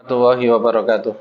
Warahmatullahi wabarakatuh.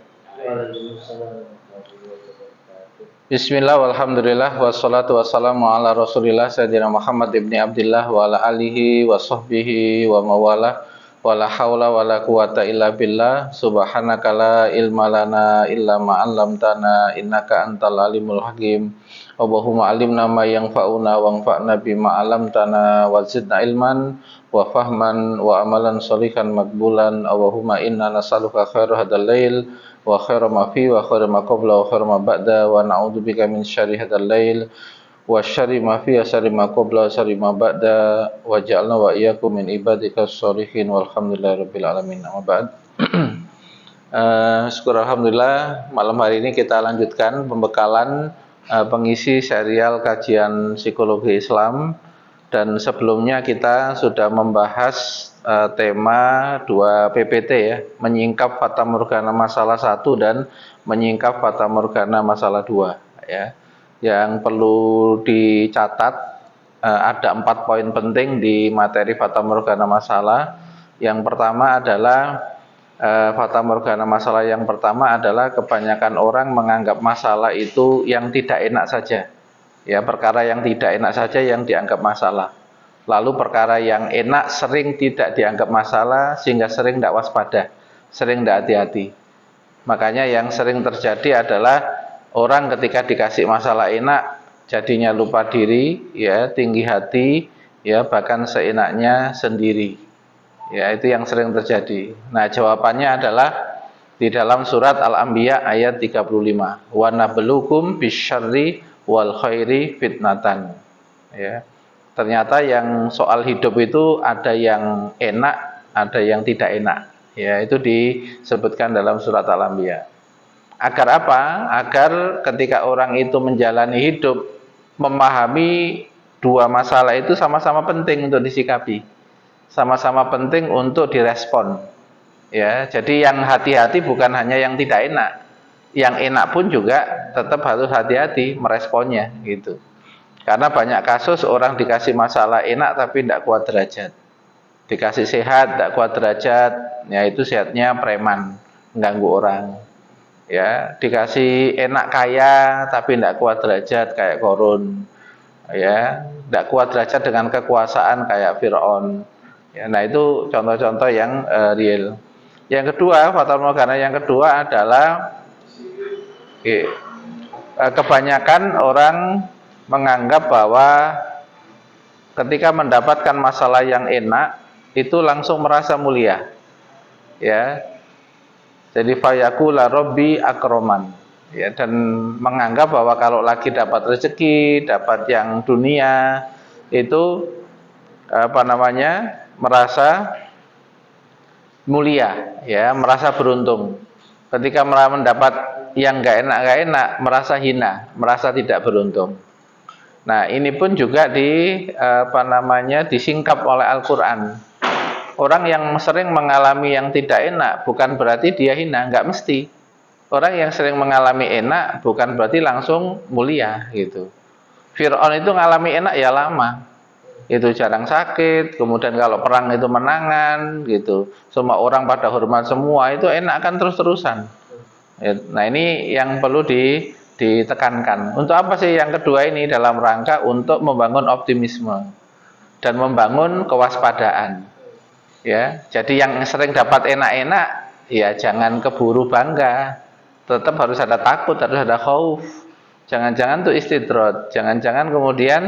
Bismillah walhamdulillah wassalatu wassalamu ala rasulillah sayyidina Muhammad ibni Abdillah wa ala alihi wa sahbihi wa mawalah wa la hawla wa la quwata illa billah subhanaka la ilma lana illa ma'allamtana innaka antal alimul hakim. Allahumma alimna ma yanfa'una wanfa'na bima 'allamtana wa zidna ilman wa fahman wa amalan sholihan makbulan. Allahumma inna nas'aluka khairal hadzal lail wa khairal ma fi wa khairal ma qabla wa khairal ma ba'da wa na'udzubika min syarri hadzal lail wa syarri ma fi wa syarri ma qabla wa syarri ma ba'da wa ja'alna wa iyyakum min ibadikas sholihin walhamdulillahi rabbil alamin. Amma ba'd. Syukur alhamdulillah, malam hari ini kita lanjutkan pembekalan pengisi serial kajian psikologi Islam, dan sebelumnya kita sudah membahas tema 2 PPT ya, menyingkap fata morgana masalah 1 dan menyingkap fata morgana masalah 2 ya. Yang perlu dicatat, ada 4 poin penting di materi fata morgana masalah. Yang pertama adalah fata morgana masalah yang pertama adalah kebanyakan orang menganggap masalah itu yang tidak enak saja. Ya, perkara yang tidak enak saja yang dianggap masalah. Lalu perkara yang enak sering tidak dianggap masalah sehingga sering tidak waspada, sering tidak hati-hati. Makanya yang sering terjadi adalah orang ketika dikasih masalah enak jadinya lupa diri, ya, tinggi hati, ya, bahkan seenaknya sendiri. Ya, itu yang sering terjadi. Nah, jawabannya adalah di dalam surat Al-Anbiya ayat 35. Wa nabluukum bisyarri wal khairi fitnatan. Ya. Ternyata yang soal hidup itu ada yang enak, ada yang tidak enak. Ya, itu disebutkan dalam surat Al-Anbiya. Agar apa? Agar ketika orang itu menjalani hidup, memahami 2 masalah itu sama-sama penting untuk disikapi. Sama-sama penting untuk direspon. Ya, jadi yang hati-hati bukan hanya yang tidak enak, yang enak pun juga tetap harus hati-hati meresponnya gitu. Karena banyak kasus orang dikasih masalah enak tapi tidak kuat derajat, dikasih sehat tidak kuat derajat, ya itu sehatnya preman, mengganggu orang. Ya, dikasih enak kaya tapi tidak kuat derajat kayak Korun. Ya, tidak kuat derajat dengan kekuasaan kayak Fir'aun. Ya, nah itu contoh-contoh yang real. Yang kedua, fata morgana yang kedua adalah kebanyakan orang menganggap bahwa ketika mendapatkan masalah yang enak itu langsung merasa mulia. Ya. Jadi fayaqula rabbi akroman. Ya, dan menganggap bahwa kalau lagi dapat rezeki, dapat yang dunia itu merasa mulia, ya, merasa beruntung. Ketika mendapat yang nggak enak, merasa hina, merasa tidak beruntung. Nah, ini pun juga disingkap oleh Al-Quran. Orang yang sering mengalami yang tidak enak bukan berarti dia hina, nggak mesti. Orang yang sering mengalami enak bukan berarti langsung mulia gitu. Fir'aun itu mengalami enak ya lama. Itu jarang sakit, kemudian kalau perang itu menangan gitu, semua orang pada hormat semua, itu enak kan terus-terusan. Nah, ini yang perlu ditekankan. Untuk apa sih yang kedua ini? Dalam rangka untuk membangun optimisme dan membangun kewaspadaan. Ya, jadi yang sering dapat enak-enak ya jangan keburu bangga, tetap harus ada takut, harus ada khauf. Jangan-jangan itu istidrot, jangan-jangan kemudian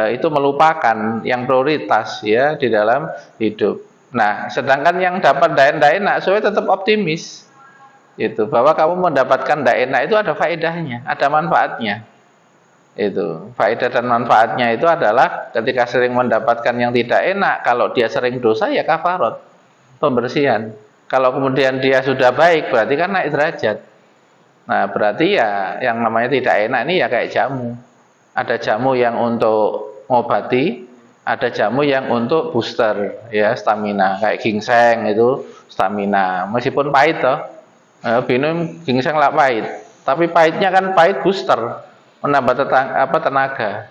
itu melupakan yang prioritas ya di dalam hidup. Nah, sedangkan yang dapat tidak enak, supaya tetap optimis. Itu bahwa kamu mendapatkan tidak enak itu ada faedahnya, ada manfaatnya. Itu faedah dan manfaatnya itu adalah ketika sering mendapatkan yang tidak enak, kalau dia sering dosa ya kafarat, pembersihan. Kalau kemudian dia sudah baik berarti kan naik derajat. Nah, berarti ya yang namanya tidak enak ini ya kayak jamu. Ada jamu yang untuk ngobati, ada jamu yang untuk booster ya stamina, kayak ginseng itu stamina. Meskipun pahit toh. Minum ginseng lah pahit, tapi pahitnya kan pahit booster, menambah tenaga.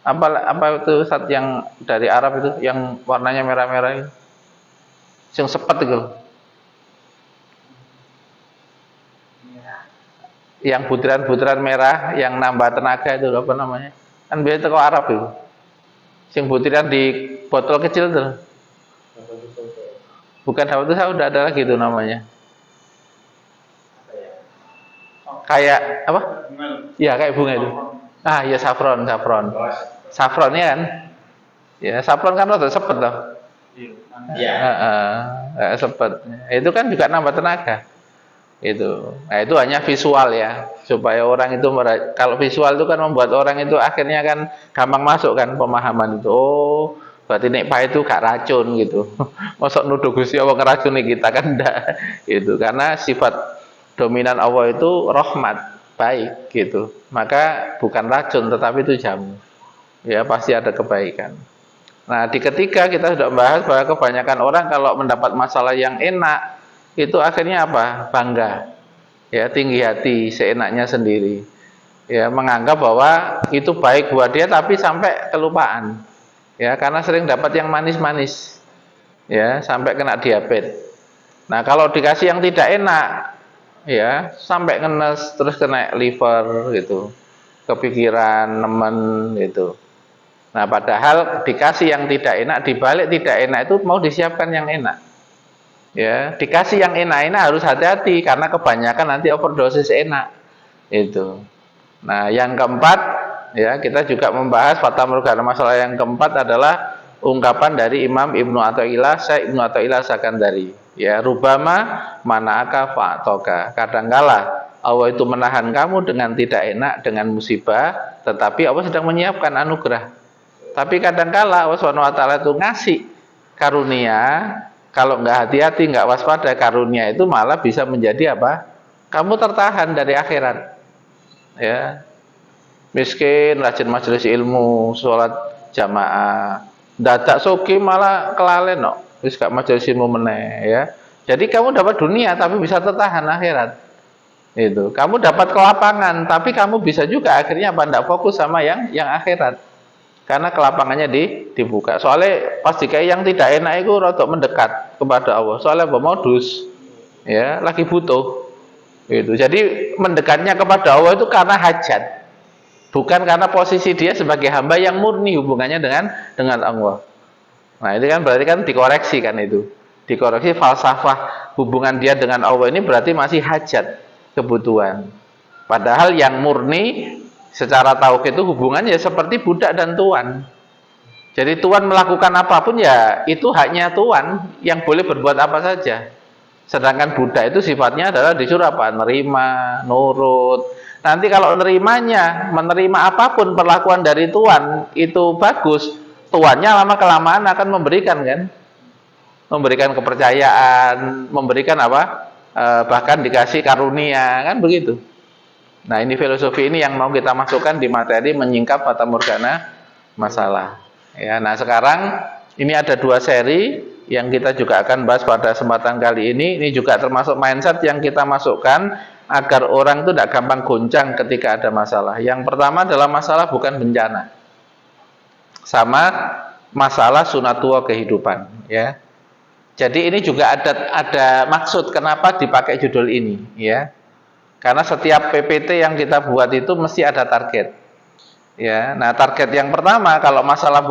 Apa itu saat yang dari Arab itu yang warnanya merah-merah itu? Yang sepet itu. Yang butiran-butiran merah yang nambah tenaga itu apa namanya? Kan biasa teko Arab itu. Sing butiran di botol kecil tuh. Bukan habatus sauda, udah ada lagi itu namanya. Kayak apa? Ya kayak bunga itu. Ah ya saffron, saffron. Saffron ya kan? Ya saffron kan rada sepet loh. Iya. Sepet. Itu kan juga nambah tenaga. Itu. Nah, itu hanya visual ya, supaya orang itu kalau visual itu kan membuat orang itu akhirnya kan gampang masuk kan pemahaman itu. Oh, berarti nek pahit itu gak racun gitu. Mosok nuduh Gusti Allah ngeracuni kita kan enggak. Itu karena sifat dominan Allah itu rahmat, baik gitu. Maka bukan racun tetapi itu jamu. Ya, pasti ada kebaikan. Nah, di ketika kita sudah membahas bahwa kebanyakan orang kalau mendapat masalah yang enak itu akhirnya apa? Bangga. Ya, tinggi hati, seenaknya sendiri. Ya, menganggap bahwa itu baik buat dia tapi sampai kelupaan. Ya, karena sering dapat yang manis-manis. Ya, sampai kena diabetes. Nah, kalau dikasih yang tidak enak, ya, sampai ngenes terus kena liver gitu. Kepikiran, nemen gitu. Nah, padahal dikasih yang tidak enak, dibalik tidak enak itu mau disiapkan yang enak. Ya, dikasih yang enak-enak harus hati-hati karena kebanyakan nanti overdosis enak. Itu. Nah, yang keempat ya, kita juga membahas fata morgana. Masalah yang keempat adalah ungkapan dari Imam Ibnu Athaillah, Syekh Ibnu Athaillah Sakandari. Ya, rubama mana'aka fa'toka. Kadangkala Allah itu menahan kamu dengan tidak enak, dengan musibah, tetapi Allah sedang menyiapkan anugerah. Tapi kadangkala Allah SWT itu ngasih karunia. Kalau nggak hati-hati, nggak waspada, karunia itu malah bisa menjadi apa? Kamu tertahan dari akhirat. Ya, miskin, rajin majelis ilmu, sholat jamaah, dadak soki malah kelalen, no. Wis gak majelis ilmu meneh, ya. Jadi kamu dapat dunia, tapi bisa tertahan akhirat. Itu. Kamu dapat kelapangan, tapi kamu bisa juga akhirnya apa? Nggak fokus sama yang akhirat. Karena kelapangannya dibuka. Soalnya pas dikai yang tidak enak itu rotok mendekat kepada Allah. Soalnya modus, ya, lagi butuh. Gitu. Jadi mendekatnya kepada Allah itu karena hajat, bukan karena posisi dia sebagai hamba yang murni hubungannya dengan Allah. Nah, itu kan berarti kan dikoreksi kan itu. Dikoreksi falsafah hubungan dia dengan Allah ini berarti masih hajat, kebutuhan. Padahal yang murni secara tauhid itu hubungannya seperti budak dan tuan. Jadi tuan melakukan apapun ya itu haknya tuan yang boleh berbuat apa saja. Sedangkan budak itu sifatnya adalah disuruh apa? Nerima, nurut. Nanti kalau menerima apapun perlakuan dari tuan itu bagus, tuannya lama kelamaan akan memberikan kan? Memberikan kepercayaan, memberikan apa? Bahkan dikasih karunia kan begitu. Nah, ini filosofi ini yang mau kita masukkan di materi menyingkap fata morgana masalah. Ya, nah sekarang ini ada 2 seri yang kita juga akan bahas pada kesempatan kali ini. Ini juga termasuk mindset yang kita masukkan agar orang itu tidak gampang goncang ketika ada masalah. Yang pertama adalah masalah bukan bencana, sama masalah sunatullah kehidupan. Ya, jadi ini juga ada maksud kenapa dipakai judul ini. Ya. Karena setiap PPT yang kita buat itu mesti ada target. Ya, nah target yang pertama kalau masalah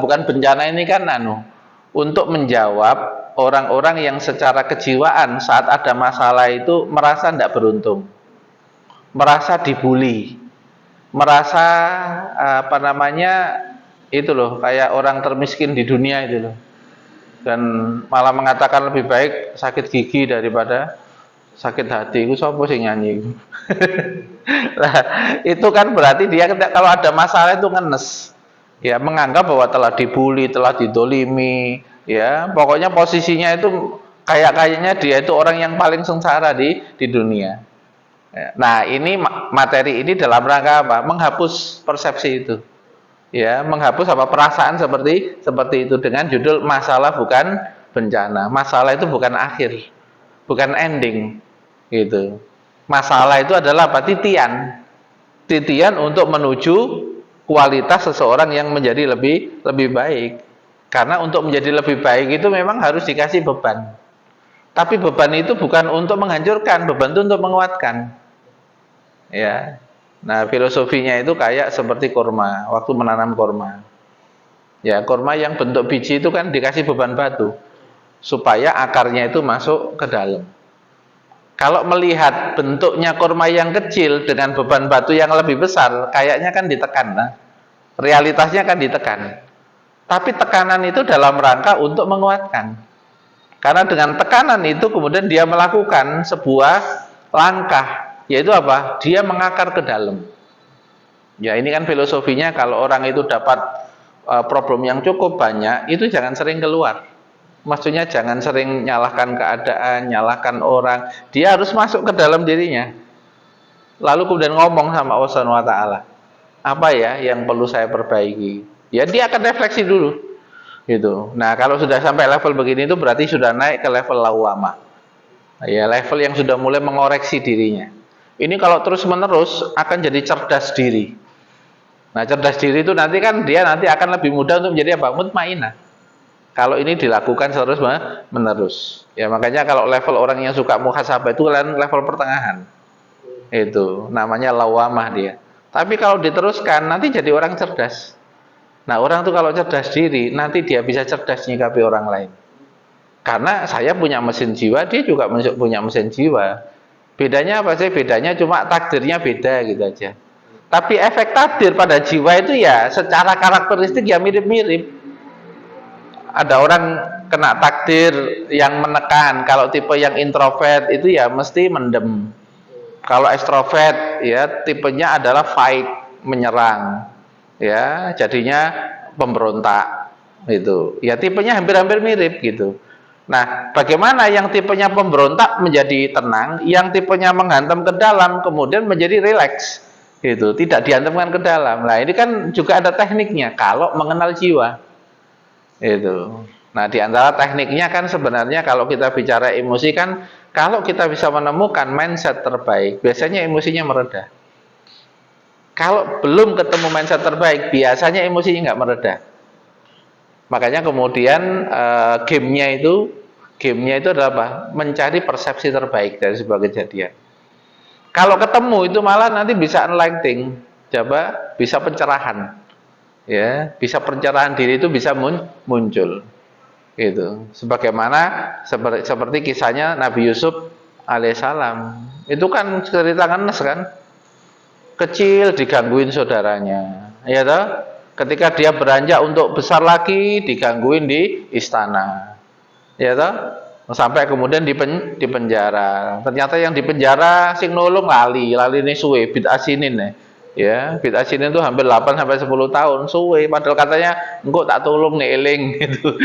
bukan bencana ini kan untuk menjawab orang-orang yang secara kejiwaan saat ada masalah itu merasa tidak beruntung, merasa dibully, merasa apa namanya itu loh kayak orang termiskin di dunia itu loh, dan malah mengatakan lebih baik sakit gigi daripada sakit hati. Itu siapa sih nyanyi? Nah, itu kan berarti dia kalau ada masalah itu ngenes, ya, menganggap bahwa telah dibully, telah didolimi, ya, pokoknya posisinya itu kayaknya dia itu orang yang paling sengsara di dunia. Nah, ini materi ini dalam rangka apa? Menghapus persepsi itu, ya, menghapus apa perasaan seperti itu dengan judul masalah bukan bencana. Masalah itu bukan akhir, bukan ending. Gitu. Masalah itu adalah apa? Titian untuk menuju kualitas seseorang yang menjadi lebih baik. Karena untuk menjadi lebih baik itu memang harus dikasih beban. Tapi beban itu bukan untuk menghancurkan, beban itu untuk menguatkan. Ya. Nah, filosofinya itu kayak seperti kurma, waktu menanam kurma. Ya, kurma yang bentuk biji itu kan dikasih beban batu supaya akarnya itu masuk ke dalam. Kalau melihat bentuknya kurma yang kecil dengan beban batu yang lebih besar, kayaknya kan ditekan, nah. Realitasnya kan ditekan. Tapi tekanan itu dalam rangka untuk menguatkan. Karena dengan tekanan itu kemudian dia melakukan sebuah langkah, yaitu apa? Dia mengakar ke dalam. Ya, ini kan filosofinya kalau orang itu dapat problem yang cukup banyak, itu jangan sering keluar. Maksudnya jangan sering nyalahkan keadaan, nyalahkan orang. Dia harus masuk ke dalam dirinya. Lalu kemudian ngomong sama Allah Subhanahu wa taala. Apa ya yang perlu saya perbaiki? Ya dia akan refleksi dulu. Gitu. Nah, kalau sudah sampai level begini itu berarti sudah naik ke level lawamah. Ya, level yang sudah mulai mengoreksi dirinya. Ini kalau terus-menerus akan jadi cerdas diri. Nah, cerdas diri itu nanti kan dia nanti akan lebih mudah untuk menjadi apa? Mutmainah. Kalau ini dilakukan terus menerus. Ya, makanya kalau level orang yang suka muhasabah itu level pertengahan. Itu namanya lawamah dia. Tapi kalau diteruskan nanti jadi orang cerdas. Nah, orang tuh kalau cerdas diri, nanti dia bisa cerdas nyikapi orang lain. Karena saya punya mesin jiwa, dia juga punya mesin jiwa. Bedanya apa sih? Bedanya cuma takdirnya beda gitu aja. Tapi efek takdir pada jiwa itu ya secara karakteristik ya mirip-mirip. Ada orang kena takdir yang menekan. Kalau tipe yang introvert itu ya mesti mendem. Kalau extrovert ya tipenya adalah fight, menyerang. Ya, jadinya pemberontak itu. Ya tipenya hampir-hampir mirip gitu. Nah, bagaimana yang tipenya pemberontak menjadi tenang, yang tipenya menghantam ke dalam kemudian menjadi rileks gitu, tidak dihantamkan ke dalam. Nah, ini kan juga ada tekniknya kalau mengenal jiwa. Itu. Nah, di antara tekniknya kan sebenarnya kalau kita bicara emosi kan kalau kita bisa menemukan mindset terbaik, biasanya emosinya mereda. Kalau belum ketemu mindset terbaik, biasanya emosinya nggak mereda. Makanya kemudian gamenya itu adalah apa? Mencari persepsi terbaik dari sebuah kejadian. Kalau ketemu itu malah nanti bisa enlightening, coba bisa pencerahan, ya, bisa pencerahan diri itu bisa muncul, gitu. Sebagaimana seperti kisahnya Nabi Yusuf alaihissalam, itu kan cerita ngenes kan? Kecil digangguin saudaranya, ya toh? Ketika dia beranjak untuk besar lagi digangguin di istana, ya toh? Sampai kemudian di penjara. Ternyata yang di penjara sing nulung lali ini suwe bid'ah sinin nih. Ya, bid'ah sinin itu hampir 8 sampai 10 tahun suwe, padahal katanya engkau tak tolong nih eling gitu.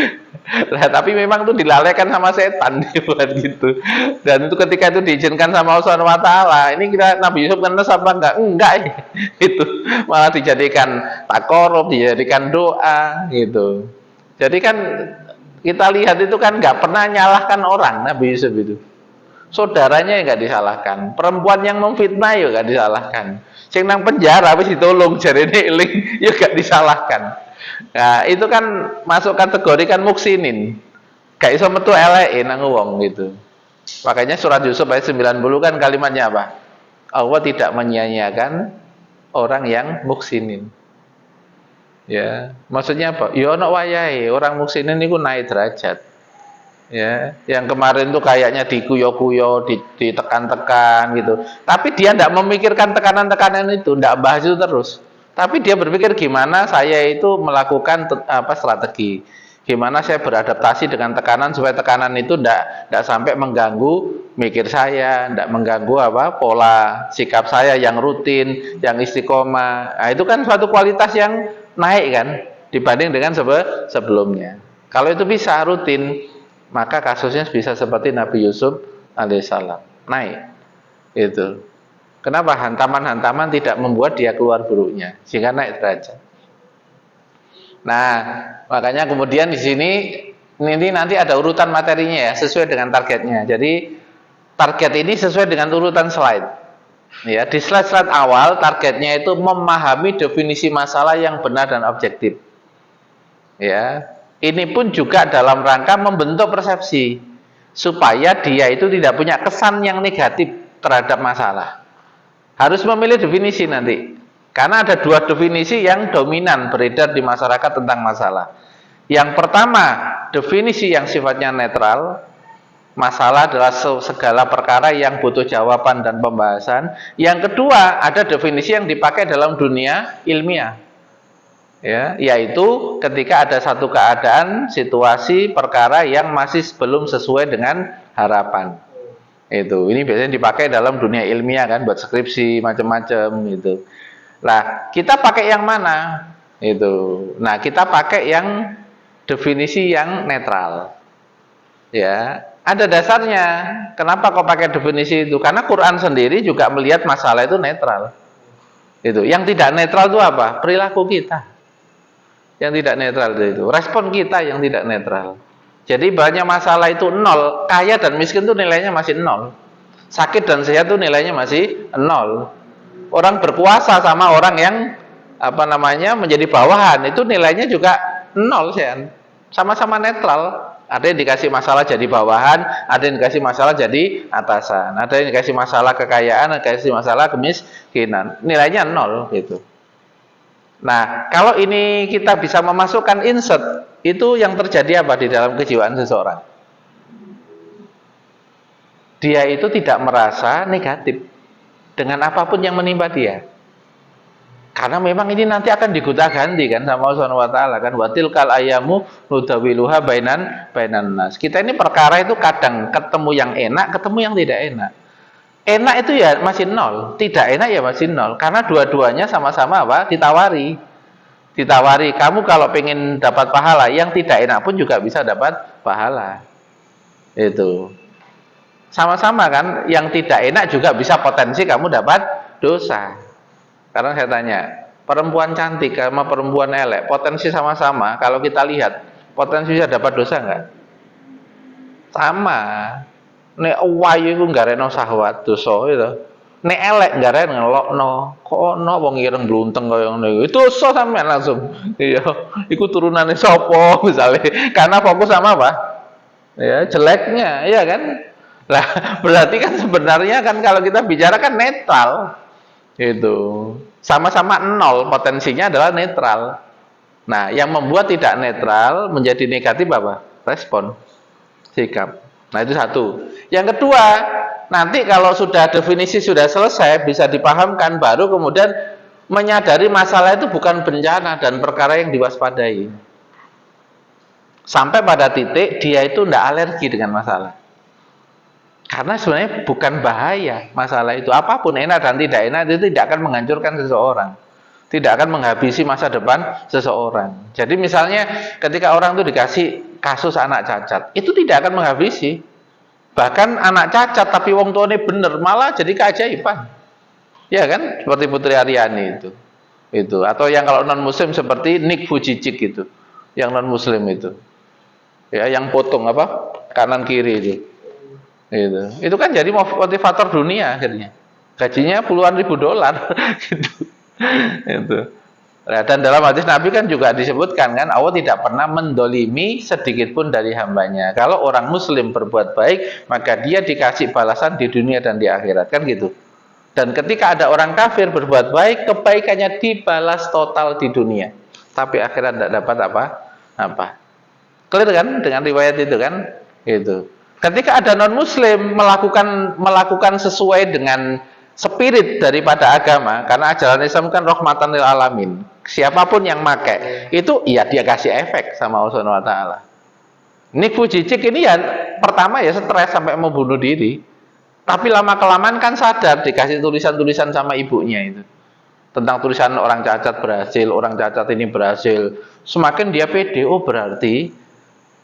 Nah, tapi memang itu dilalaikan sama setan buat gitu. Dan itu ketika itu diizinkan sama Allah Subhanahu wa taala, ini kira Nabi Yusuf ngenes apa enggak? Enggak ya. Itu malah dijadikan takorup, dijadikan doa gitu. Jadi kan kita lihat itu kan nggak pernah nyalahkan orang Nabi Yusuf itu. Saudaranya yang nggak disalahkan, perempuan yang memfitnah ya nggak disalahkan. Sing nang penjara habis ditolong jarene eling ya nggak disalahkan. Nah, itu kan masuk kategori kan muksinin. Gak iso metu eleke nang wong gitu. Makanya surat Yusuf ayat 90 kan kalimatnya apa? Allah tidak menyia-nyiakan orang yang muksinin. Ya, maksudnya apa? Ya ono wayahe, orang muksinin niku naik derajat. Ya, yang kemarin tuh kayaknya dikuyo-kuyo, ditekan-tekan gitu. Tapi dia tidak memikirkan tekanan-tekanan itu, tidak bahas itu terus. Tapi dia berpikir gimana saya itu melakukan strategi, gimana saya beradaptasi dengan tekanan supaya tekanan itu tidak sampai mengganggu mikir saya, tidak mengganggu pola sikap saya yang rutin, yang istiqomah. Nah, itu kan suatu kualitas yang naik kan dibanding dengan sebelumnya. Kalau itu bisa rutin, maka kasusnya bisa seperti Nabi Yusuf alaihissalam naik. Itu. Kenapa hantaman-hantaman tidak membuat dia keluar buruknya, sehingga naik derajat. Nah, makanya kemudian di sini ini nanti ada urutan materinya ya, sesuai dengan targetnya. Jadi target ini sesuai dengan urutan slide. Ya, di slide-slide awal targetnya itu memahami definisi masalah yang benar dan objektif. Ya, ini pun juga dalam rangka membentuk persepsi. supaya dia itu tidak punya kesan yang negatif terhadap masalah. Harus memilih definisi nanti, karena ada dua definisi yang dominan beredar di masyarakat tentang masalah. Yang pertama, definisi yang sifatnya netral. Masalah adalah segala perkara yang butuh jawaban dan pembahasan. Yang kedua, ada definisi yang dipakai dalam dunia ilmiah, ya, yaitu ketika ada satu keadaan, situasi, perkara yang masih belum sesuai dengan harapan. Ini biasanya dipakai dalam dunia ilmiah kan, buat skripsi macam-macam gitu. Nah, kita pakai yang mana? Nah, kita pakai yang definisi yang netral. Ya, ada dasarnya. Kenapa kok pakai definisi itu? Karena Quran sendiri juga melihat masalah itu netral. Yang tidak netral itu apa? Perilaku kita. Yang tidak netral itu respon kita yang tidak netral. Jadi banyak masalah itu nol. Kaya dan miskin itu nilainya masih nol. Sakit dan sehat itu nilainya masih nol. Orang berkuasa sama orang yang menjadi bawahan itu nilainya juga nol, sama-sama netral. Ada yang dikasih masalah jadi bawahan, ada yang dikasih masalah jadi atasan, ada yang dikasih masalah kekayaan, ada yang dikasih masalah kemiskinan, nilainya nol gitu. Nah, kalau ini kita bisa memasukkan insert, itu yang terjadi apa di dalam kejiwaan seseorang? Dia itu tidak merasa negatif dengan apapun yang menimpa dia. Karena memang ini nanti akan digonta-ganti kan sama Allah Subhanahu wa taala kan, watil kal ayamu nudawiluha bainan nas. Kita ini perkara itu kadang ketemu yang enak, ketemu yang tidak enak. Enak itu ya masih nol, tidak enak ya masih nol, karena dua-duanya sama-sama apa? Ditawari. Kamu kalau pengen dapat pahala, yang tidak enak pun juga bisa dapat pahala. Sama-sama kan, yang tidak enak juga bisa potensi kamu dapat dosa. Karena saya tanya, perempuan cantik sama perempuan elek, potensi sama-sama, kalau kita lihat, potensi bisa dapat dosa enggak? Sama. Nek wayu iku ngareno syahwat dosa itu. Nek elek ngareno ngelokno. Kok ono wong ireng blunteng kaya ngono iku. Dosa sampean langsung. Iya, iku turunane sapa misalnya. Karena fokus sama apa? Ya, jeleknya, iya kan? Lah, berarti kan sebenarnya kan kalau kita bicara kan netral. Sama-sama nol, potensinya adalah netral. Nah, yang membuat tidak netral menjadi negatif apa? Respon, sikap. Nah, itu satu. Yang kedua, nanti kalau sudah definisi sudah selesai, bisa dipahamkan, baru kemudian menyadari masalah itu bukan bencana dan perkara yang diwaspadai. Sampai pada titik dia itu tidak alergi dengan masalah. Karena sebenarnya bukan bahaya masalah itu. Apapun enak dan tidak enak itu tidak akan menghancurkan seseorang. Tidak akan menghabisi masa depan seseorang. Jadi misalnya ketika orang itu dikasih kasus anak cacat, itu tidak akan menghabisi. Bahkan anak cacat tapi wong tuane bener, malah jadi keajaiban. Ya kan? Seperti Putri Aryani itu. Atau yang kalau non muslim seperti Nick Vujicic itu. Yang non muslim itu. Ya, yang potong kanan kiri itu. Itu kan jadi motivator dunia akhirnya. Gajinya puluhan ribu dolar gitu. Nah, dan dalam hadis Nabi kan juga disebutkan kan, Allah tidak pernah mendolimi sedikit pun dari hambanya. Kalau orang muslim berbuat baik, maka dia dikasih balasan di dunia dan di akhirat, kan gitu. Dan ketika ada orang kafir berbuat baik, kebaikannya dibalas total di dunia, tapi akhirat tidak dapat apa. Clear kan dengan riwayat itu kan? Ketika ada non muslim melakukan sesuai dengan spirit daripada agama, karena ajaran Islam kan rahmatan lil alamin. Siapapun yang pakai itu, ya dia kasih efek sama Allah Subhanahu wa taala. Nick Vujicic ini ya pertama ya stres sampai mau bunuh diri. Tapi lama kelamaan kan sadar, dikasih tulisan-tulisan sama ibunya itu. Tentang tulisan orang cacat berhasil, orang cacat ini berhasil. Semakin dia pede, oh berarti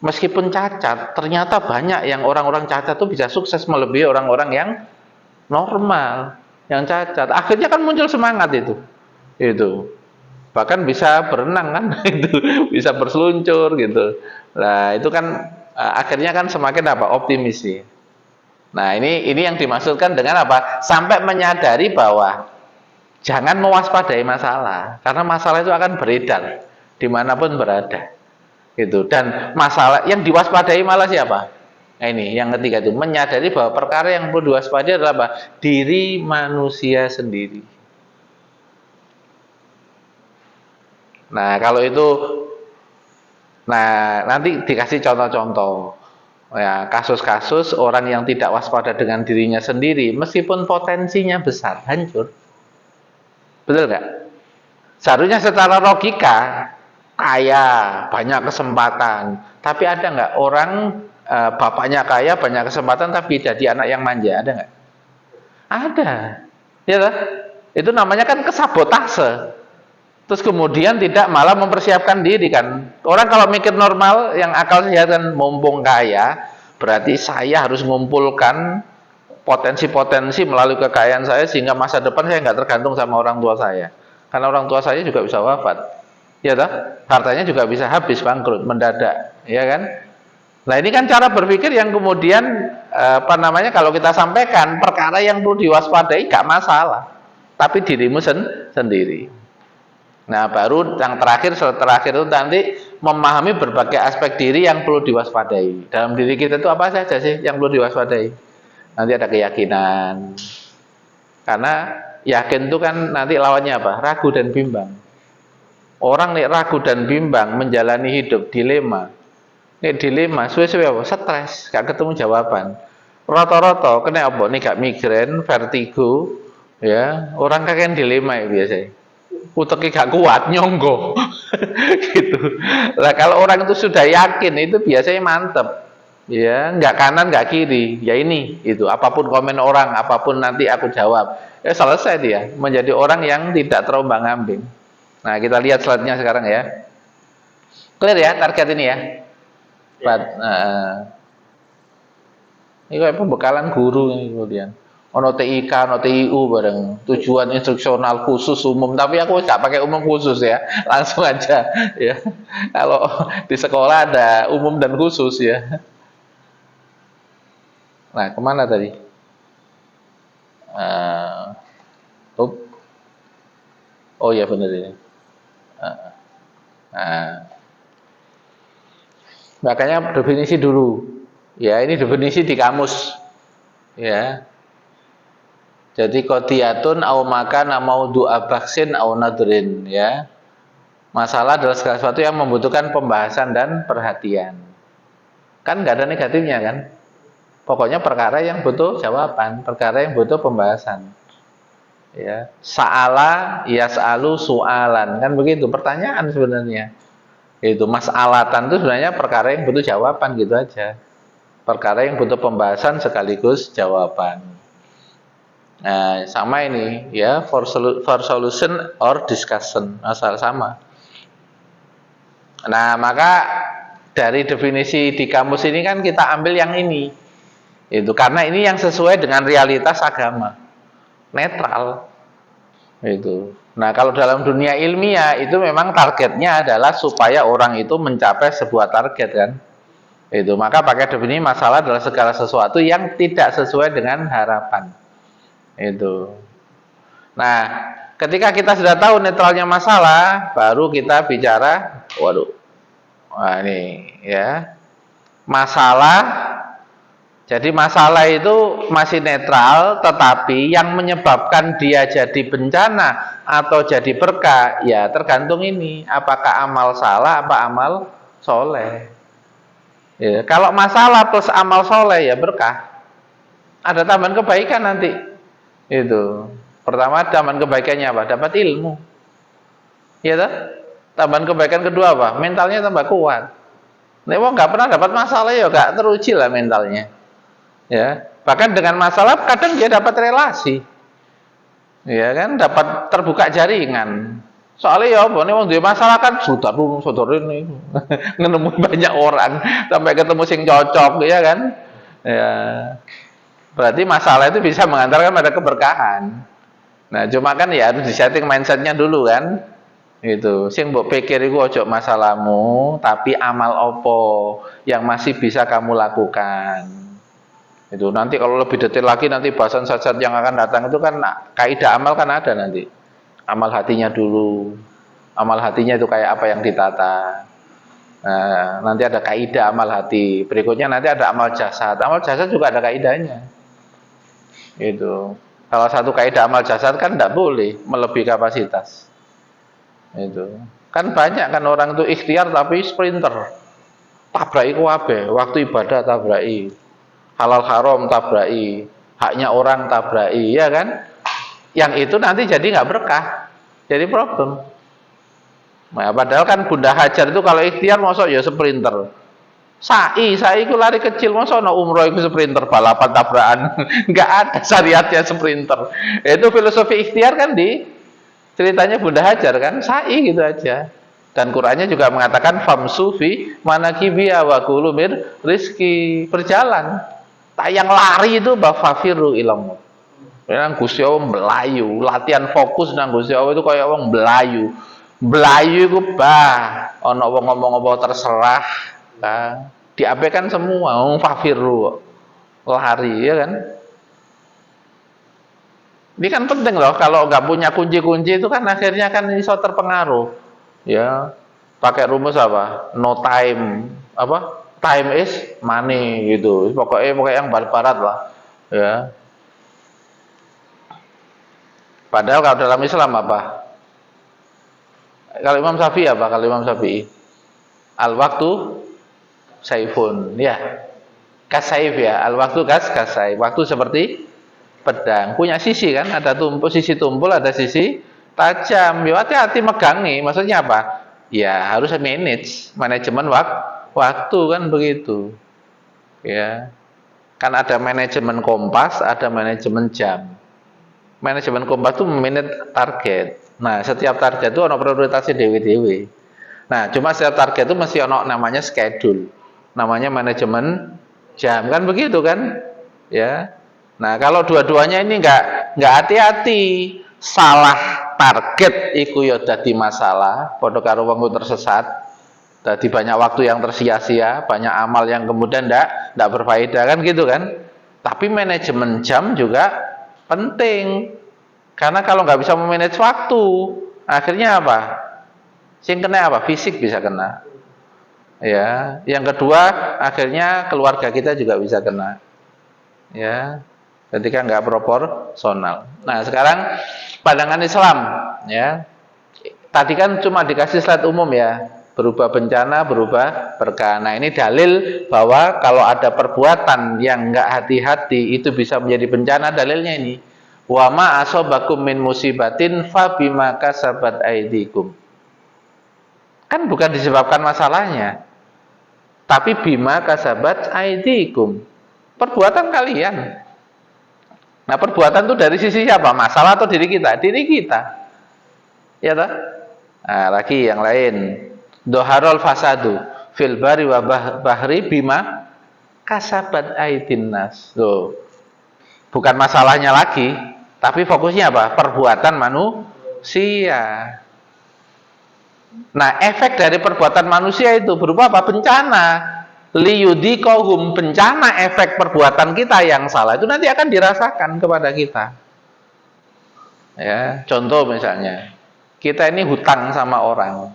meskipun cacat, ternyata banyak yang orang-orang cacat itu bisa sukses melebihi orang-orang yang normal, yang cacat. Akhirnya kan muncul semangat itu. Bahkan bisa berenang kan, bisa berseluncur gitu. Nah, itu kan akhirnya kan semakin optimis sih. Nah, ini yang dimaksudkan dengan apa? Sampai menyadari bahwa jangan mewaspadai masalah, karena masalah itu akan beredar dimanapun berada. Dan masalah yang diwaspadai malah siapa? Nah ini yang ketiga itu, menyadari bahwa perkara yang perlu diwaspadai adalah apa? Diri manusia sendiri. Nah kalau itu, nah nanti dikasih contoh-contoh. Ya, kasus-kasus orang yang tidak waspada dengan dirinya sendiri, meskipun potensinya besar, hancur. Betul nggak? Seharusnya secara logika, kaya, banyak kesempatan. Tapi ada nggak orang bapaknya kaya, banyak kesempatan, tapi jadi anak yang manja? Ada nggak? Ada. Ya, toh? Itu namanya kan kesabotase. Terus kemudian tidak malah mempersiapkan diri kan. Orang kalau mikir normal, yang akal sehat kan mumpung kaya, berarti saya harus mengumpulkan potensi-potensi melalui kekayaan saya sehingga masa depan saya nggak tergantung sama orang tua saya. Karena orang tua saya juga bisa wafat. Ya toh? Hartanya juga bisa habis, bangkrut, mendadak, ya kan? Nah, ini kan cara berpikir yang kemudian apa namanya, kalau kita sampaikan perkara yang perlu diwaspadai gak masalah. Tapi dirimu sendiri. Nah, baru yang terakhir itu nanti memahami berbagai aspek diri yang perlu diwaspadai. Dalam diri kita itu apa saja sih yang perlu diwaspadai? Nanti ada keyakinan. Karena yakin itu kan nanti lawannya apa? Ragu dan bimbang. Orang nih ragu dan bimbang menjalani hidup dilema. Nih dilema, suwe-suwe apa? Stres, gak ketemu jawaban. Roto-roto kena apa? Nih gak migrain, vertigo, ya. Orang kakek dilema ya biasanya. Uteknya gak kuat, nyonggo. Gitu. Lah kalau orang itu sudah yakin itu biasanya mantep. Ya, nggak kanan nggak kiri, ya ini itu. Apapun komen orang, apapun nanti aku jawab. Ya selesai dia, menjadi orang yang tidak terombang-ambing. Nah, kita lihat slide-nya sekarang ya. Clear ya target ini ya. Ini kayak pembekalan guru ini kemudian. Ono TIK, ono TIU bareng. Tujuan instruksional khusus umum, tapi aku nggak pakai umum khusus ya, langsung aja ya. Kalau di sekolah ada umum dan khusus ya. Nah, kemana tadi? Uh, oh ya benar ini. Makanya definisi dulu. Ya, ini definisi di kamus. Ya. Jadi qadiyatun au makan au du'a baksin au nadrin ya. Masalah adalah segala sesuatu yang membutuhkan pembahasan dan perhatian. Kan nggak ada negatifnya kan? Pokoknya perkara yang butuh jawaban, perkara yang butuh pembahasan. Ya, sa'ala yas'alu su'alan, kan begitu pertanyaan sebenarnya. Itu mas'alatan itu sebenarnya perkara yang butuh jawaban gitu aja. Perkara yang butuh pembahasan sekaligus jawaban. Nah, sama ini ya, for solution or discussion, asal sama. Nah, maka dari definisi di kamus ini kan kita ambil yang ini. Itu karena ini yang sesuai dengan realitas agama. Netral. Itu. Nah, kalau dalam dunia ilmiah itu memang targetnya adalah supaya orang itu mencapai sebuah target kan. Itu. Maka pakai definisi masalah adalah segala sesuatu yang tidak sesuai dengan harapan. Itu. Nah, ketika kita sudah tahu netralnya masalah, baru kita bicara, waduh, wah ini ya, masalah. Jadi masalah itu masih netral, tetapi yang menyebabkan dia jadi bencana atau jadi berkah, ya tergantung ini, apakah amal salah, apa amal soleh. Ya, kalau masalah plus amal soleh ya berkah, ada tambahan kebaikan nanti. Itu. Pertama tambahan kebaikannya apa? Dapat ilmu. Ya toh? Tambahan kebaikan kedua apa? Mentalnya tambah kuat. Nek wong nggak pernah dapat masalah ya nggak teruji lah mentalnya. Ya, bahkan dengan masalah kadang dia dapat relasi. Ya kan, dapat terbuka jaringan. Soalnya ya apa nih wong duwe masalah kan saudara ini nemu banyak orang sampai ketemu sing cocok ya kan. Ya. Berarti masalah itu bisa mengantarkan pada keberkahan. Nah, cuma kan ya harus disetting mindsetnya dulu kan. Itu. Sing mbok pikir iku ojo masalahmu, tapi amal opo yang masih bisa kamu lakukan. Itu nanti kalau lebih detail lagi nanti bahasan saat yang akan datang itu kan kaidah amal kan ada nanti. Amal hatinya dulu. Amal hatinya itu kayak apa yang ditata. Nah, nanti ada kaidah amal hati. Berikutnya nanti ada amal jasad. Amal jasad juga ada kaidahnya. Itu. Salah satu kaidah amal jasad kan tidak boleh melebihi kapasitas. Itu. Kan banyak kan orang itu ikhtiar tapi sprinter. Tabraki kuwabe, waktu ibadah tabraki. Halal haram tabraki. Haknya orang tabraki, ya kan? Yang itu nanti jadi nggak berkah. Jadi problem. Nah, padahal kan Bunda Hajar itu kalau ikhtiar mosok ya sprinter. Sa'i itu lari kecil, mosok no umroh itu sprinter balapan tabrakan. Enggak ada syariatnya sprinter. Itu filosofi ikhtiar kan di ceritanya Bunda Hajar kan, sa'i gitu aja. Dan Qur'annya juga mengatakan famsu fi manakibiya wa kulu mir rizki, berjalan. Tak yang lari itu bafafiru ilamu. Nang Gusti Allah melayu, latihan fokus nang Gusti Allah itu kayak wong melayu. Melayu iku ana wong ngomong apa terserah, kan. Diabaikan semua, wong fafiru. Lari, ya kan? Ini kan penting loh, kalau nggak punya kunci-kunci itu kan akhirnya kan iso terpengaruh. Ya, pakai rumus apa? No time, apa? Time is money gitu. Pokoknya yang barat-barat lah, ya. Padahal kalau dalam Islam apa? Kalau Imam Syafi'i apa? Kalau Imam Syafi'i, al waktu saifun, ya. Kasaif ya, al waktu kasaif. Waktu seperti pedang, punya sisi kan, ada sisi tumpul, ada sisi tajam. Ya hati-hati megangi. Maksudnya apa? Ya harus manajemen waktu kan begitu. Ya. Kan ada manajemen kompas, ada manajemen jam. Manajemen kompas itu memanage target. Nah, setiap target itu ada prioritasnya dewi-dewi. Nah, cuma setiap target itu mesti ada namanya schedule. Namanya manajemen jam, kan begitu kan? Ya. Nah, kalau dua-duanya ini nggak hati-hati, salah target iku ya dadi masalah, padha karo wong tersesat. Dadi banyak waktu yang tersia-sia, banyak amal yang kemudian ndak berfaedah kan gitu kan? Tapi manajemen jam juga penting. Karena kalau nggak bisa memanage waktu, akhirnya apa? Sing kena apa? Fisik bisa kena. Ya, yang kedua akhirnya keluarga kita juga bisa kena. Ya, ketika nggak proporsional. Nah, sekarang pandangan Islam, ya. Tadi kan cuma dikasih slide umum ya, berubah bencana, berubah berkah. Nah, ini dalil bahwa kalau ada perbuatan yang nggak hati-hati itu bisa menjadi bencana. Dalilnya ini, wa ma asobakum min musibatin fa bima kasabat aidikum. Kan bukan disebabkan masalahnya, tapi bima kasabat aidikum. Perbuatan kalian. Nah, perbuatan itu dari sisi siapa? Masalah atau diri kita? Diri kita. Ya toh? Nah, lagi yang lain. Doharul fasadu fil bari wa bahri bima kasabat aidin nas. Loh. Bukan masalahnya lagi, tapi fokusnya apa? Perbuatan manusia. Nah, efek dari perbuatan manusia itu berupa apa? Bencana. Liyudikohum, bencana efek perbuatan kita yang salah itu nanti akan dirasakan kepada kita. Ya, contoh misalnya, kita ini hutang sama orang.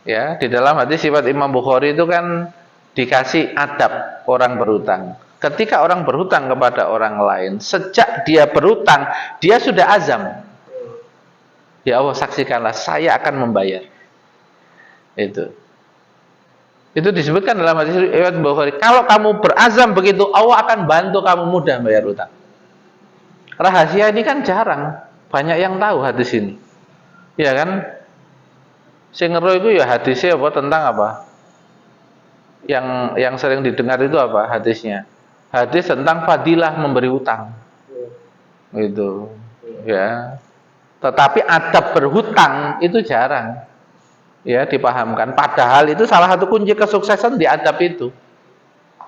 Ya, di dalam hadis sifat Imam Bukhari itu kan dikasih adab orang berhutang. Ketika orang berhutang kepada orang lain, sejak dia berhutang, dia sudah azam. Ya Allah, saksikanlah saya akan membayar. Itu disebutkan dalam hadis riwayat Bukhari. Kalau kamu berazam begitu, Allah akan bantu kamu mudah bayar utang. Rahasia ini kan jarang, banyak yang tahu hadis ini. Ya kan? Sing ngero itu ya hadisnya apa tentang apa? Yang sering didengar itu apa hadisnya? Hadis tentang fadilah memberi utang. Itu. Ya. Tetapi adab berhutang itu jarang. Ya, dipahamkan. Padahal itu salah satu kunci kesuksesan di adab itu.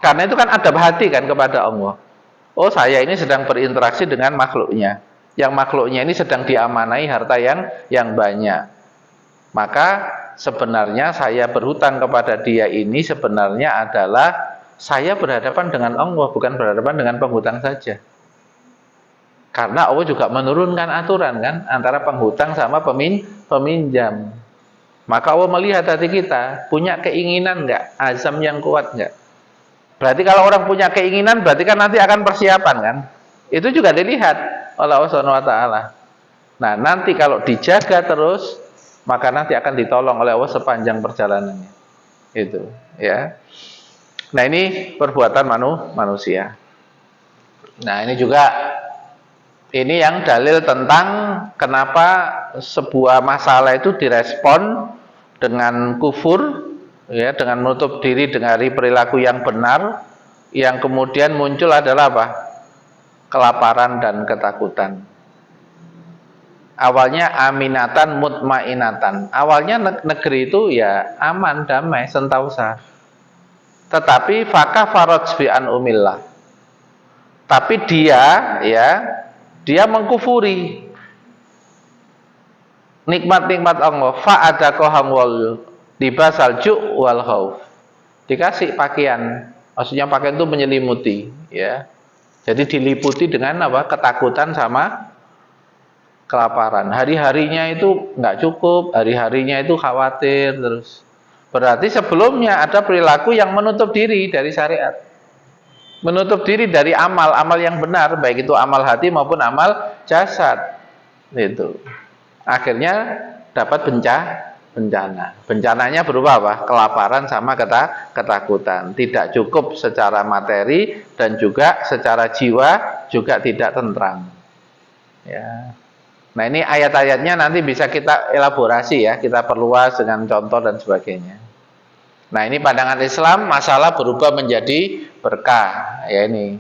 Karena itu kan adab hati kan kepada Allah. Oh, saya ini sedang berinteraksi dengan makhluknya. Yang makhluknya ini sedang diamanai harta yang banyak. Maka sebenarnya saya berhutang kepada dia ini sebenarnya adalah saya berhadapan dengan Allah, bukan berhadapan dengan penghutang saja. Karena Allah juga menurunkan aturan kan antara penghutang sama peminjam. Maka Allah melihat hati kita, punya keinginan nggak, azam yang kuat nggak. Berarti kalau orang punya keinginan, berarti kan nanti akan persiapan kan. Itu juga dilihat oleh Allah Subhanahu wa taala. Nah, nanti kalau dijaga terus, maka nanti akan ditolong oleh Allah sepanjang perjalanannya. Itu, ya. Nah, ini perbuatan manusia. Nah, ini juga yang dalil tentang kenapa sebuah masalah itu direspon dengan kufur, ya, dengan menutup diri dari perilaku yang benar, yang kemudian muncul adalah apa? Kelaparan dan ketakutan. Awalnya aminatan mutmainatan. Awalnya negeri itu ya aman, damai, sentausa. Tetapi fakafarat bi an umillah. Tapi dia mengkufuri nikmat-nikmat Allah. Fa'adaqahum wal libasal ju' wal khauf. Dikasih pakaian. Maksudnya pakaian itu menyelimuti, ya. Jadi diliputi dengan apa? Ketakutan sama kelaparan. Hari-harinya itu nggak cukup, hari-harinya itu khawatir terus. Berarti sebelumnya ada perilaku yang menutup diri dari syariat, menutup diri dari amal yang benar, baik itu amal hati maupun amal jasad. Itu akhirnya dapat bencana. Bencananya berupa apa? Kelaparan sama ketakutan. Tidak cukup secara materi dan juga secara jiwa juga tidak tentram. Ya. Nah, ini ayat-ayatnya nanti bisa kita elaborasi ya, kita perluas dengan contoh dan sebagainya. Nah, ini pandangan Islam, masalah berubah menjadi berkah. Ya ini.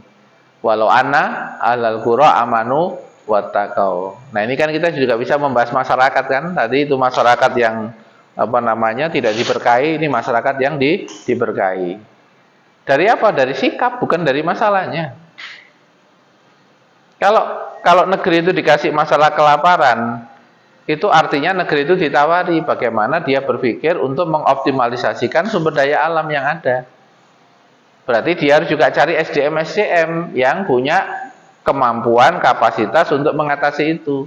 Walau anna ahlal qura amanu wattaqau. Nah, ini kan kita juga bisa membahas masyarakat kan. Tadi itu masyarakat yang tidak diberkahi, ini masyarakat yang diberkahi. Dari apa? Dari sikap, bukan dari masalahnya. Kalau negeri itu dikasih masalah kelaparan, itu artinya negeri itu ditawari bagaimana dia berpikir untuk mengoptimalisasikan sumber daya alam yang ada. Berarti dia harus juga cari SDM yang punya kemampuan, kapasitas untuk mengatasi itu.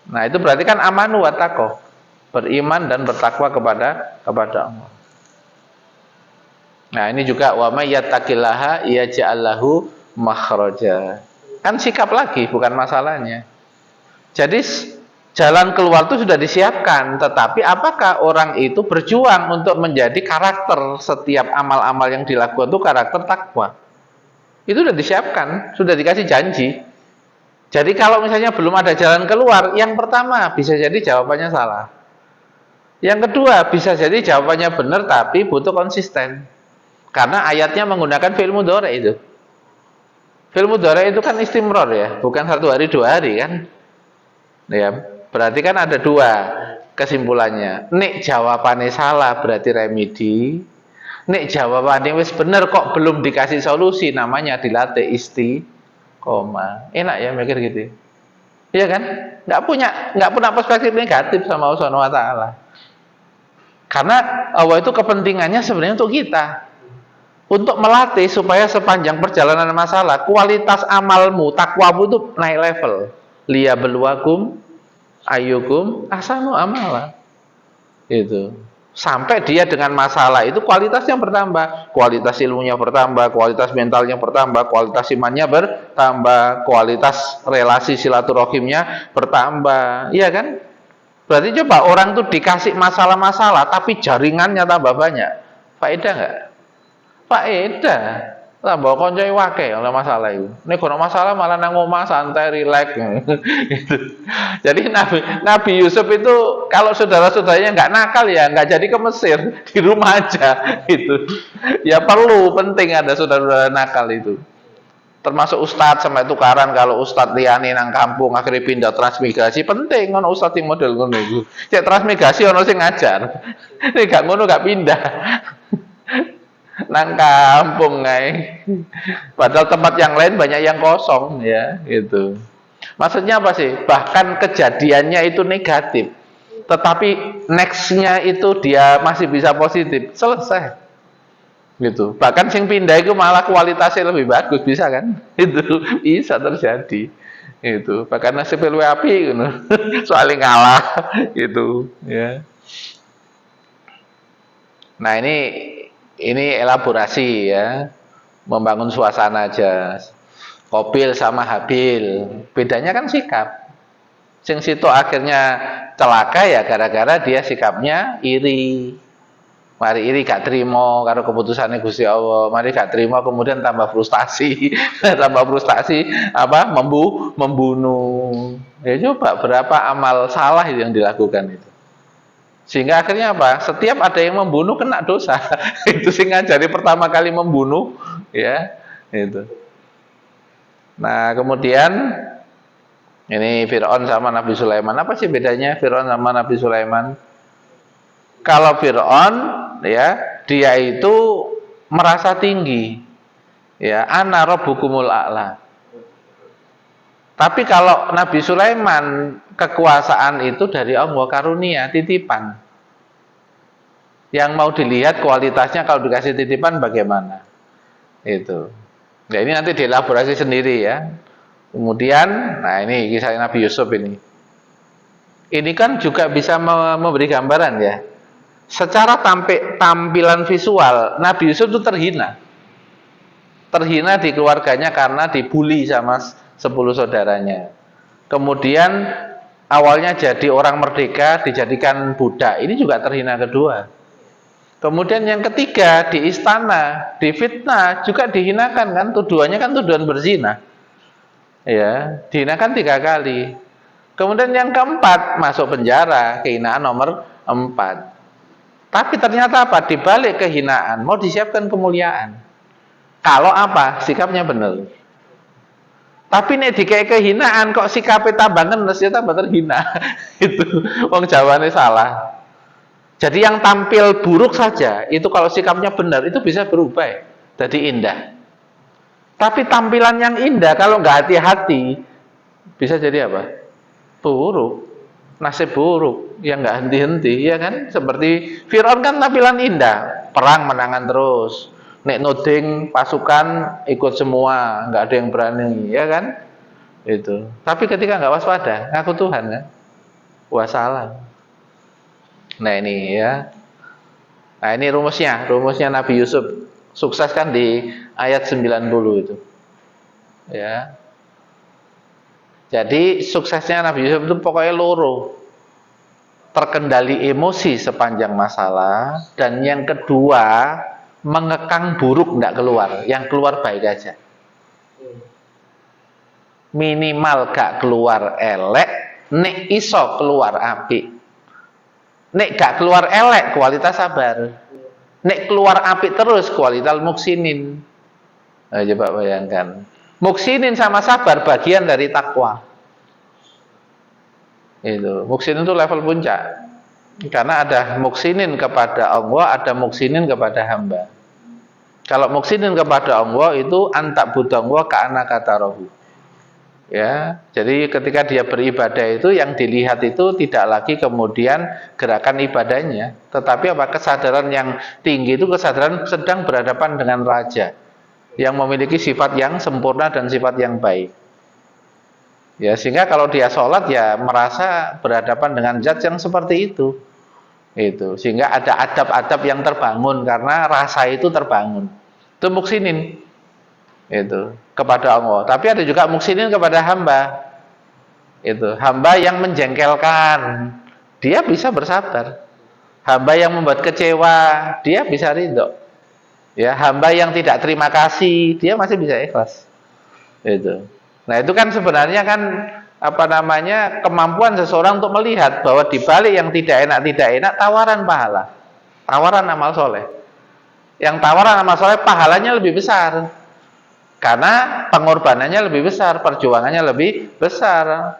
Nah, itu berarti kan amanu wa taqwa, beriman dan bertakwa kepada Allah. Nah, ini juga wa may yattaqillaha yaj'al lahu makhraja. Kan sikap lagi, bukan masalahnya. Jadi jalan keluar itu sudah disiapkan, tetapi apakah orang itu berjuang untuk menjadi karakter setiap amal-amal yang dilakukan itu karakter takwa? Itu sudah disiapkan, sudah dikasih janji. Jadi kalau misalnya belum ada jalan keluar, yang pertama bisa jadi jawabannya salah. Yang kedua bisa jadi jawabannya benar tapi butuh konsisten. Karena ayatnya menggunakan fi'il mudhari itu. Fi'il mudhari itu kan istimror ya, bukan 1 hari 2 hari kan. Ya, berarti kan ada 2 kesimpulannya. Nek jawabannya salah berarti remedi. Nek jawabannya wis bener kok belum dikasih solusi, namanya dilatih istiqomah. Enak ya mikir gitu. Iya kan? Nggak punya perspektif negatif sama Allah Subhanahu wa taala. Karena Allah itu kepentingannya sebenarnya untuk kita. Untuk melatih supaya sepanjang perjalanan masalah kualitas amalmu, takwamu itu naik level. Liyabluwakum ayyukum ahsanu amala. Itu. Sampai dia dengan masalah itu kualitasnya bertambah, kualitas ilmunya bertambah, kualitas mentalnya bertambah, kualitas imannya bertambah, kualitas relasi silaturahimnya bertambah. Iya kan? Berarti coba orang tuh dikasih masalah-masalah tapi jaringannya tambah banyak. Faedah enggak? Faedah. Tambah koncoe wake oleh masalah itu. Nek ono masalah malah nang omah santai rileks gitu. Jadi Nabi Yusuf itu kalau saudara-saudaranya nggak nakal ya nggak jadi ke Mesir, di rumah aja gitu. Ya penting ada saudara-saudara nakal itu. Termasuk ustadz sama tukaran, kalau ustadz liyane nang kampung akhirnya pindah transmigrasi, penting ono ustadz yang model ngono iku. Cek transmigrasi ono sing ngajar. Nek gak ngono gak pindah. Nang kampung padahal tempat yang lain banyak yang kosong ya gitu. Maksudnya apa sih? Bahkan kejadiannya itu negatif, tetapi nextnya itu dia masih bisa positif, selesai gitu. Bahkan sing pindah itu malah kualitasnya lebih bagus, bisa kan? Itu bisa terjadi itu. Bahkan nasib luwih apik ngono. Soalnya ngalah gitu ya. Nah, ini elaborasi ya, membangun suasana aja. Qabil sama Habil, bedanya kan sikap. Sing situ akhirnya celaka ya gara-gara dia sikapnya iri. Mari iri gak terima karo keputusannya Gusti Allah. Mari gak terima kemudian tambah frustasi, tambah frustasi apa? Membunuh. Ya coba berapa amal salah yang dilakukan itu. Sehingga akhirnya apa? Setiap ada yang membunuh kena dosa. Itu sing ngajari pertama kali membunuh, ya, itu. Nah, kemudian ini Fir'aun sama Nabi Sulaiman. Apa sih bedanya Fir'aun sama Nabi Sulaiman? Kalau Fir'aun ya, dia itu merasa tinggi. Ya, ana rabbukumul a'la. Tapi kalau Nabi Sulaiman, kekuasaan itu dari Allah, karunia, titipan. Yang mau dilihat kualitasnya kalau dikasih titipan bagaimana. Itu. Nah, ini nanti dielaborasi sendiri ya. Kemudian, nah ini kisah Nabi Yusuf ini. Ini kan juga bisa memberi gambaran ya. Secara tampilan visual, Nabi Yusuf itu terhina. Terhina di keluarganya karena dibully sama 10 saudaranya. Kemudian awalnya jadi orang merdeka, dijadikan budak. Ini juga terhina kedua. Kemudian yang ketiga, di istana, difitnah, juga dihinakan kan. Tuduhannya kan tuduhan berzina. Ya, dihinakan 3 kali. Kemudian yang keempat, masuk penjara, kehinaan nomor 4. Tapi ternyata apa? Di balik kehinaan mau disiapkan kemuliaan. Kalau apa? Sikapnya benar. Tapi nih dikai kehinaan kok sikapnya tambah ngenes, ya tambah terhina. Itu wong Jawane salah. Jadi yang tampil buruk saja itu kalau sikapnya benar itu bisa berubah jadi indah. Tapi tampilan yang indah kalau nggak hati-hati bisa jadi apa? Buruk, nasib buruk yang nggak henti-henti, ya kan? Seperti Fir'aun kan tampilan indah, perang menangan terus, nek noding pasukan ikut semua, nggak ada yang berani, ya kan? Itu. Tapi ketika nggak waspada, ngaku Tuhan kan, wah salah. Nah ini ya, nah ini rumusnya Nabi Yusuf sukses kan di ayat 90 itu, ya. Jadi suksesnya Nabi Yusuf itu pokoknya loro. Terkendali emosi sepanjang masalah. Dan yang kedua, mengekang buruk tidak keluar. Yang keluar baik aja. Minimal gak keluar elek, nek iso keluar api. Nek gak keluar elek, kualitas sabar. Nek keluar api terus, kualitas muksinin. Nah, coba bayangkan. Muksinin sama sabar bagian dari takwa. Itu. Muksinin itu level puncak. Karena ada muksinin kepada Allah, ada muksinin kepada hamba. Kalau muksinin kepada Allah itu antak budangwa ka'ana katarohu. Ya, jadi ketika dia beribadah itu yang dilihat itu tidak lagi kemudian gerakan ibadahnya, tetapi apa kesadaran yang tinggi itu kesadaran sedang berhadapan dengan raja yang memiliki sifat yang sempurna dan sifat yang baik. Ya, sehingga kalau dia sholat ya merasa berhadapan dengan zat yang seperti itu. Itu. Sehingga ada adab-adab yang terbangun karena rasa itu terbangun. Itu muksinin. Itu kepada Allah. Tapi ada juga muksinin kepada hamba. Itu, hamba yang menjengkelkan, dia bisa bersabar. Hamba yang membuat kecewa, dia bisa ridho. Ya, hamba yang tidak terima kasih, dia masih bisa ikhlas. Itu. Nah, itu kan sebenarnya kan apa namanya? Kemampuan seseorang untuk melihat bahwa di balik yang tidak enak tawaran pahala. Tawaran amal soleh. Yang tawaran amal soleh pahalanya lebih besar. Karena pengorbanannya lebih besar, perjuangannya lebih besar.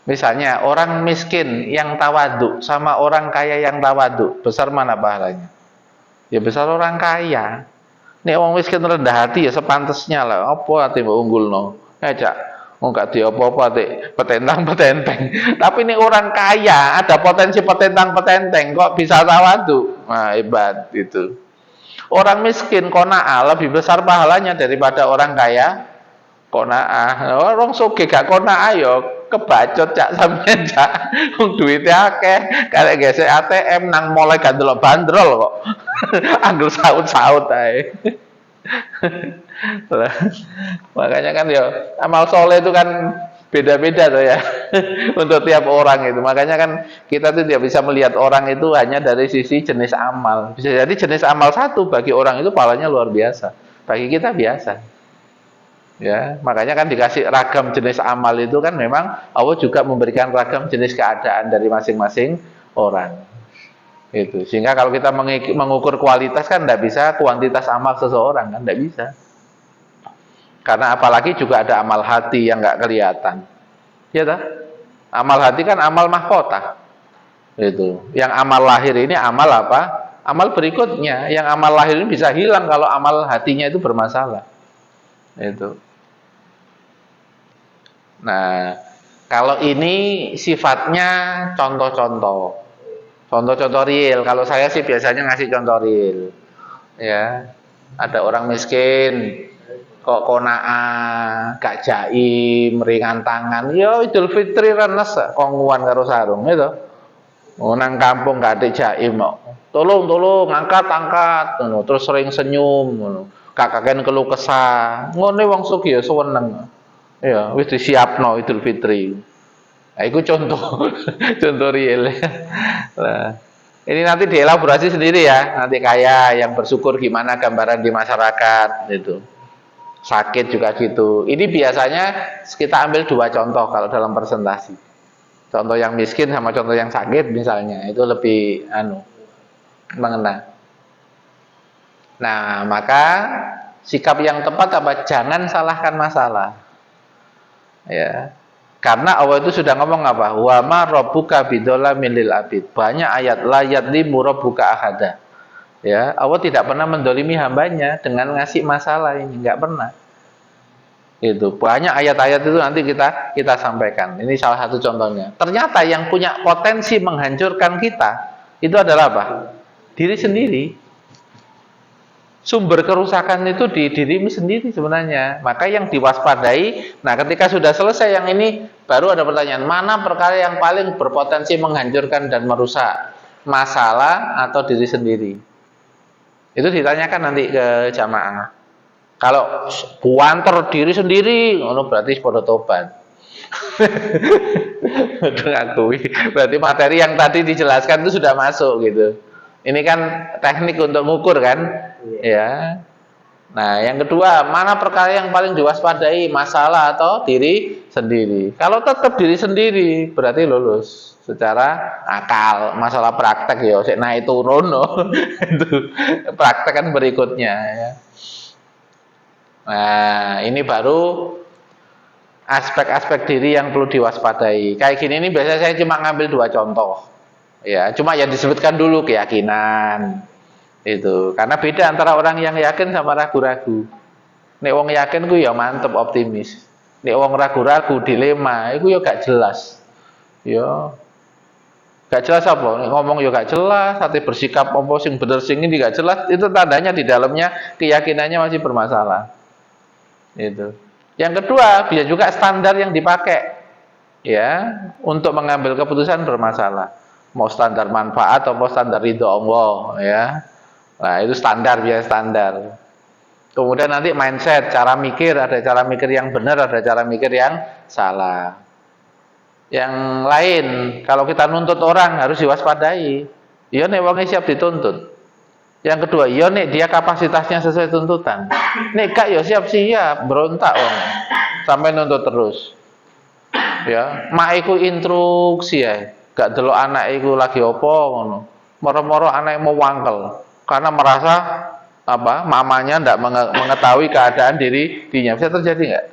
Misalnya orang miskin yang tawaduk sama orang kaya yang tawaduk, besar mana pahalanya? Ya besar orang kaya. Nek wong miskin rendah hati ya sepantasnya lah. Apa ate mbok unggulno? Cak, wong gak diopo-opo ate petentang-petenteng. Tapi nek orang kaya ada potensi petentang-petenteng kok bisa tawaduk. Nah, hebat itu. Orang miskin qanaah lebih besar pahalanya daripada orang kaya qanaah. Orang sugih gak qanaah ya kebacot cak sampeyan cak. Wong duwite akeh, karek gesek ATM nang mulai gak ndelok bandrol kok. Anggur saut-saut ae. Lah, makanya kan ya amal soleh itu kan beda-beda tuh ya untuk tiap orang itu. Makanya kan kita tuh tidak bisa melihat orang itu hanya dari sisi jenis amal. Bisa jadi jenis amal satu bagi orang itu pahalanya luar biasa, bagi kita biasa. Ya, makanya kan dikasih ragam jenis amal itu kan memang Allah juga memberikan ragam jenis keadaan dari masing-masing orang. Itu. Sehingga kalau kita mengukur kualitas kan tidak bisa kuantitas amal seseorang kan tidak bisa. Karena apalagi juga ada amal hati yang nggak kelihatan. Ya tak? Amal hati kan amal mahkota. Itu. Yang amal lahir ini amal apa? Amal berikutnya. Yang amal lahir ini bisa hilang kalau amal hatinya itu bermasalah. Itu. Nah, kalau ini sifatnya contoh-contoh. Contoh-contoh real. Kalau saya sih biasanya ngasih contoh real. Ya. Ada orang miskin kok konaa, gak jaim, ringan tangan. Yo Idul Fitri renes konguan karo sarung itu. Nang kampung gak ada jaim kok. Tolong, angkat, ngono. Terus sering senyum ngono. Kakaken keluh kesah. Ngene wong sugih ya seneng. Ya, wis disiapno Idul Fitri. Nah, itu contoh contoh real. Nah, ini nanti dielaborasi sendiri ya. Nanti kayak yang bersyukur gimana gambaran di masyarakat itu. Sakit juga gitu. Ini biasanya kita ambil dua contoh kalau dalam presentasi. Contoh yang miskin sama contoh yang sakit misalnya, itu lebih mengena. Nah, maka sikap yang tepat apa? Jangan salahkan masalah. Ya. Karena Allah itu sudah ngomong apa? Wa ma rabbuka bidzalamin lil abid. Banyak ayat la yadlimu rabbuka ahada. Ya, Allah tidak pernah mendolimi hambanya dengan ngasih masalah ini, nggak pernah. Itu banyak ayat-ayat itu nanti kita sampaikan. Ini salah satu contohnya. Ternyata yang punya potensi menghancurkan kita itu adalah apa? Diri sendiri. Sumber kerusakan itu di dirimu sendiri sebenarnya. Maka yang diwaspadai. Nah, ketika sudah selesai yang ini, baru ada pertanyaan, mana perkara yang paling berpotensi menghancurkan dan merusak? Masalah atau diri sendiri? Itu ditanyakan nanti ke jamaah. Kalau buanter diri sendiri, berarti pada tobat. Berarti materi yang tadi dijelaskan itu sudah masuk gitu. Ini kan teknik untuk mengukur kan, ya. Nah, yang kedua, mana perkara yang paling diwaspadai, masalah atau diri sendiri? Kalau tetap diri sendiri, berarti lulus secara akal. Masalah praktek ya, naik turun, itu praktek kan berikutnya. Ya. Nah, ini baru aspek-aspek diri yang perlu diwaspadai. Kayak gini ini biasanya saya cuma ngambil dua contoh. Ya, cuma yang disebutkan dulu keyakinan. Itu. Karena beda antara orang yang yakin sama ragu-ragu. Nek wong yakin ku ya mantep optimis. Nek wong ragu-ragu dilema, iku ya gak jelas. Ya. Gak jelas apa? Nek ngomong ya gak jelas, hati bersikap apa sing bener sing ini gak jelas, itu tandanya di dalamnya keyakinannya masih bermasalah. Itu. Yang kedua, bisa juga standar yang dipakai ya untuk mengambil keputusan bermasalah. Mau standar manfaat atau standar ridho Allah ya. Nah, itu standar biasa standar. Kemudian nanti mindset, cara mikir, ada cara mikir yang benar, ada cara mikir yang salah. Yang lain, kalau kita nuntut orang harus diwaspadai. Ya nek wong siap dituntut. Yang kedua, ya nek dia kapasitasnya sesuai tuntutan. Nek gak ya siap-siap berontak wong. Sampai nuntut terus. Ya, mak iku instruksi ya. Gak delok anak iku lagi apa ngono. Moro-moro anak mau wangkel karena merasa apa? Mamanya ndak mengetahui keadaan dirinya. Bisa terjadi nggak?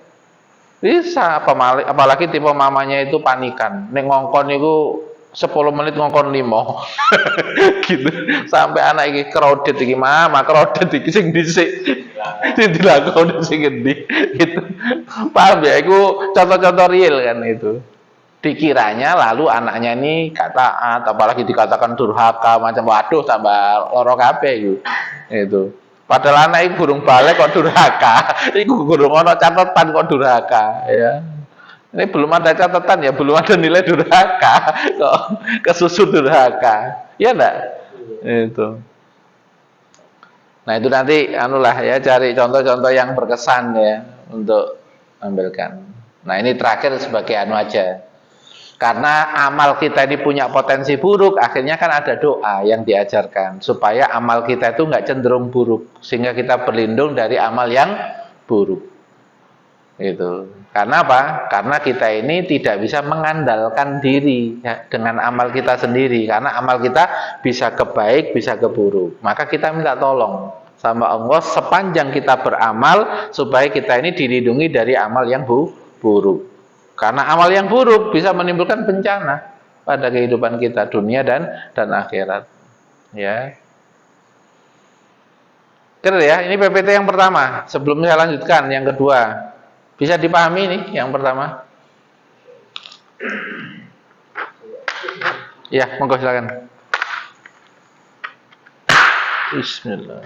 Bisa, apalagi tipe mamanya itu panikan. Nek ngongkon itu 10 menit ngongkon 5. Gitu. Sampai anak iki crowded iki, mama crowded iki sing dhisik. Sing dilakoni sing endi. Gitu. Paham ya? Itu contoh-contoh real kan itu. Dikiranya lalu anaknya ini gak taat, apalagi dikatakan durhaka macam waduh tambah loro kabeh itu. Padahal anak itu burung balik kok durhaka, itu burung ono catatan kok durhaka ya. Ini belum ada catatan ya, belum ada nilai durhaka kok kesusu durhaka. Ya enggak? Itu. Nah, itu nanti anulah ya, cari contoh-contoh yang berkesan ya untuk ambilkan. Nah, ini terakhir sebagai anu aja. Karena amal kita ini punya potensi buruk, akhirnya kan ada doa yang diajarkan supaya amal kita itu nggak cenderung buruk, sehingga kita berlindung dari amal yang buruk. Itu. Karena apa? Karena kita ini tidak bisa mengandalkan diri ya, dengan amal kita sendiri. Karena amal kita bisa ke baik, bisa ke buruk. Maka kita minta tolong sama Allah sepanjang kita beramal supaya kita ini dilindungi dari amal yang buruk. Karena amal yang buruk bisa menimbulkan bencana pada kehidupan kita dunia dan akhirat. Ya. Clear ya? Ini PPT yang pertama. Sebelum saya lanjutkan yang kedua. Bisa dipahami nih yang pertama? Ya, monggo silakan. Bismillah.